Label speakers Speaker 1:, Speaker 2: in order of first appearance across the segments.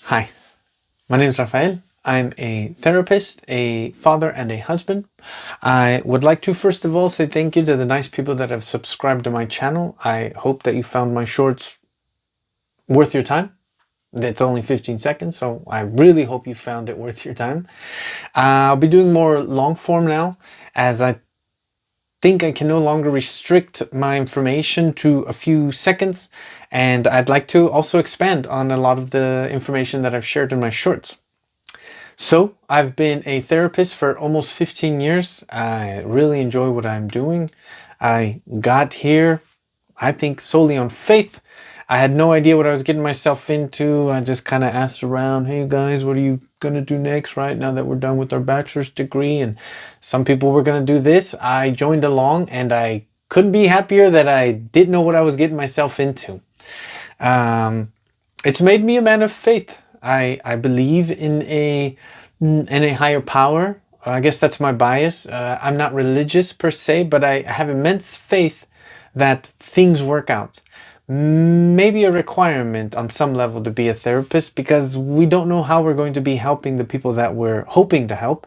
Speaker 1: Hi, my name is Rafael. I'm a therapist, a father, and a husband. I would like to first of all say thank you to the nice people that have subscribed to my channel. I hope that you found my shorts worth your time. It's only 15 seconds, so I really hope you found it worth your time. I'll be doing more long form now, as I think I can no longer restrict my information to a few seconds, and I'd like to also expand on a lot of the information that I've shared in my shorts. So I've been a therapist for almost 15 years. I really enjoy what I'm doing. I got here, I think, solely on faith. I had no idea what I was getting myself into. I just kind of asked around, hey guys, what are you going to do next, right? Now that we're done with our bachelor's degree, and some people were going to do this. I joined along, and I couldn't be happier that I didn't know what I was getting myself into. It's made me a man of faith. I believe in a higher power. I guess that's my bias. I'm not religious per se, but I have immense faith that things work out. Maybe a requirement on some level to be a therapist, because we don't know how we're going to be helping the people that we're hoping to help.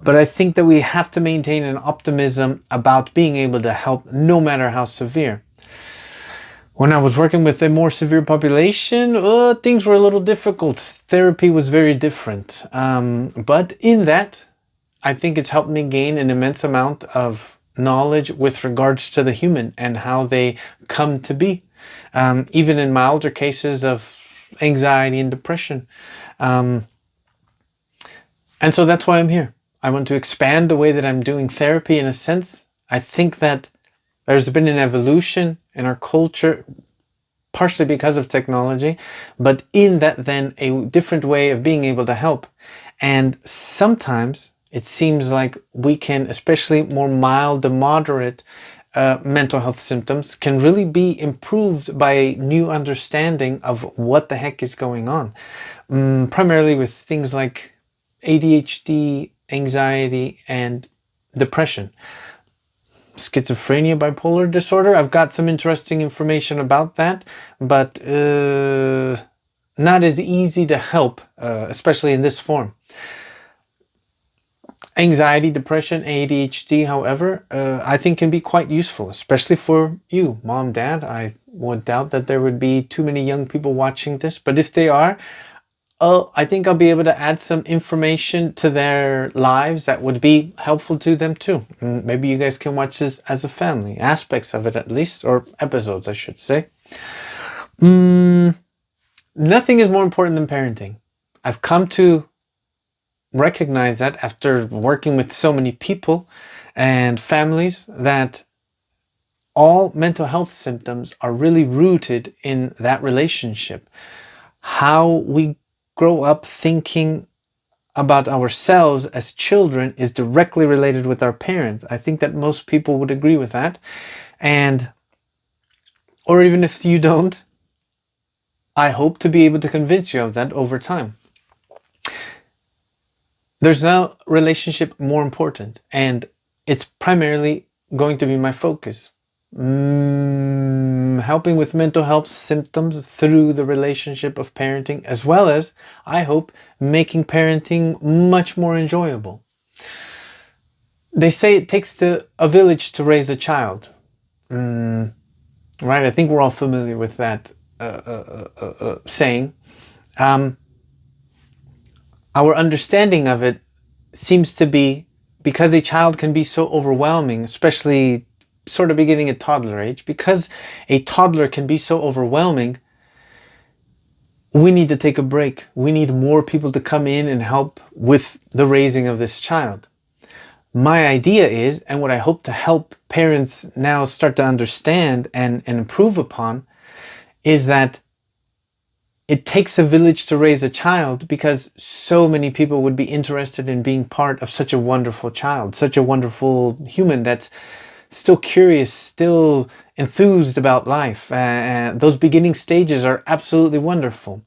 Speaker 1: But I think that we have to maintain an optimism about being able to help no matter how severe. When I was working with a more severe population, things were a little difficult. Therapy was very different. But in that, I think it's helped me gain an immense amount of knowledge with regards to the human and how they come to be, even in milder cases of anxiety and depression. And so that's why I'm here. I want to expand the way that I'm doing therapy in a sense. I think that there's been an evolution in our culture, partially because of technology, but in that then a different way of being able to help. And sometimes it seems like we can, especially more mild to moderate mental health symptoms, can really be improved by a new understanding of what the heck is going on. Primarily with things like ADHD, anxiety, and depression. Schizophrenia, bipolar disorder. I've got some interesting information about that, but not as easy to help, especially in this form. Anxiety, depression, ADHD, however, I think can be quite useful, especially for you, mom, dad. I would doubt that there would be too many young people watching this, but if they are, I think I'll be able to add some information to their lives that would be helpful to them too. Maybe you guys can watch this as a family, aspects of it at least, or episodes, I should say. Nothing is more important than parenting. I've come to recognize that after working with so many people and families, that all mental health symptoms are really rooted in that relationship. How we grow up thinking about ourselves as children is directly related with our parents. I think that most people would agree with that. And, or even if you don't, I hope to be able to convince you of that over time. There's no relationship more important, and it's primarily going to be my focus. Helping with mental health symptoms through the relationship of parenting, as well as, I hope, making parenting much more enjoyable. They say it takes a village to raise a child. Right? I think we're all familiar with that saying. Our understanding of it seems to be, because a child can be so overwhelming, especially sort of beginning at toddler age, because a toddler can be so overwhelming, we need to take a break. We need more people to come in and help with the raising of this child. My idea is, and what I hope to help parents now start to understand and improve upon, is that it takes a village to raise a child, because so many people would be interested in being part of such a wonderful child, such a wonderful human that's still curious, still enthused about life. Those beginning stages are absolutely wonderful.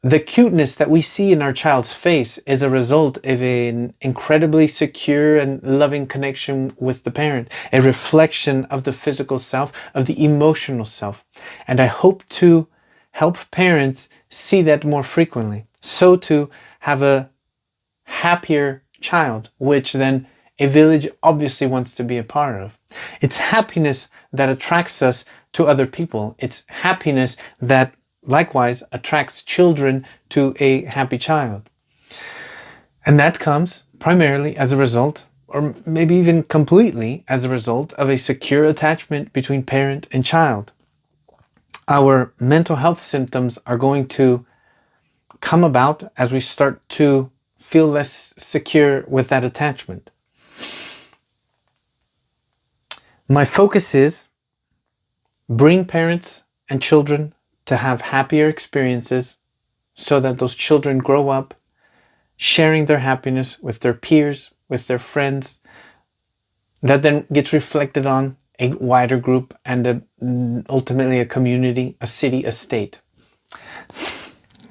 Speaker 1: The cuteness that we see in our child's face is a result of an incredibly secure and loving connection with the parent, a reflection of the physical self, of the emotional self. And I hope to help parents see that more frequently, so to have a happier child, which then a village obviously wants to be a part of. It's happiness that attracts us to other people. It's happiness that likewise attracts children to a happy child. And that comes primarily as a result, or maybe even completely as a result, of a secure attachment between parent and child. Our mental health symptoms are going to come about as we start to feel less secure with that attachment. My focus is bring parents and children to have happier experiences so that those children grow up sharing their happiness with their peers, with their friends. That then gets reflected on a wider group and ultimately a community, a city, a state.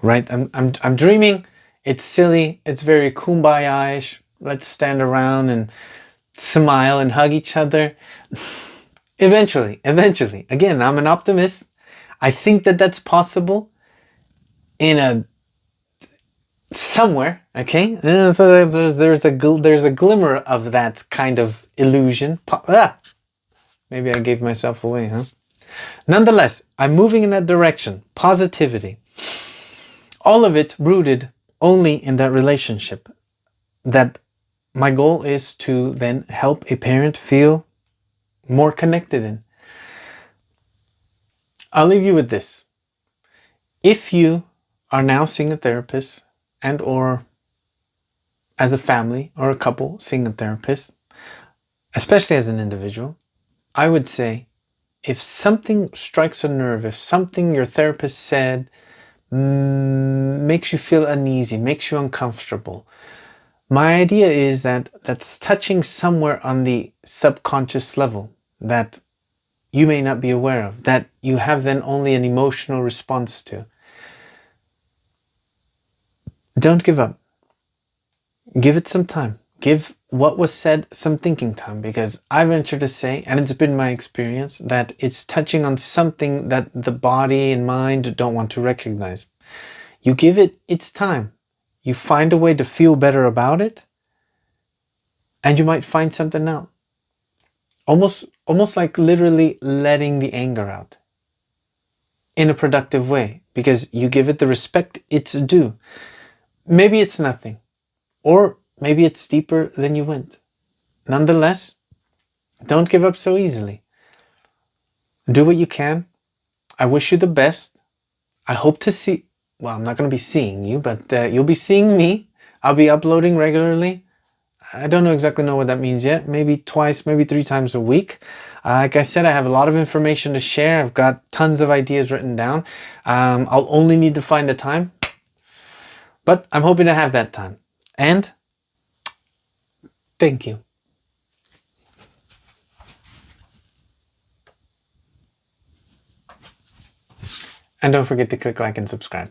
Speaker 1: Right? I'm dreaming. It's silly. It's very kumbaya-ish. Let's stand around and smile and hug each other. Eventually. Again, I'm an optimist. I think that that's possible in somewhere, okay? So there's a glimmer of that kind of illusion. Maybe I gave myself away, huh? Nonetheless, I'm moving in that direction. Positivity. All of it rooted only in that relationship. That my goal is to then help a parent feel more connected in. I'll leave you with this. If you are now seeing a therapist and or as a family or a couple seeing a therapist, especially as an individual, I would say if something strikes a nerve, if something your therapist said makes you feel uneasy, makes you uncomfortable, my idea is that that's touching somewhere on the subconscious level that you may not be aware of, that you have then only an emotional response to. Don't give up. Give it some time. Give what was said some thinking time, because I venture to say, and it's been my experience, that it's touching on something that the body and mind don't want to recognize. You give it its time. You find a way to feel better about it, and you might find something out. Almost like literally letting the anger out in a productive way, because you give it the respect it's due. Maybe it's nothing, or maybe it's deeper than you went. Nonetheless, don't give up so easily. Do what you can. I wish you the best. I hope to see, well, I'm not going to be seeing you, but you'll be seeing me. I'll be uploading regularly. I don't exactly know what that means yet. Maybe twice, maybe 3 times a week. Like I said, I have a lot of information to share. I've got tons of ideas written down. I'll only need to find the time. But I'm hoping to have that time. And thank you. And don't forget to click like and subscribe.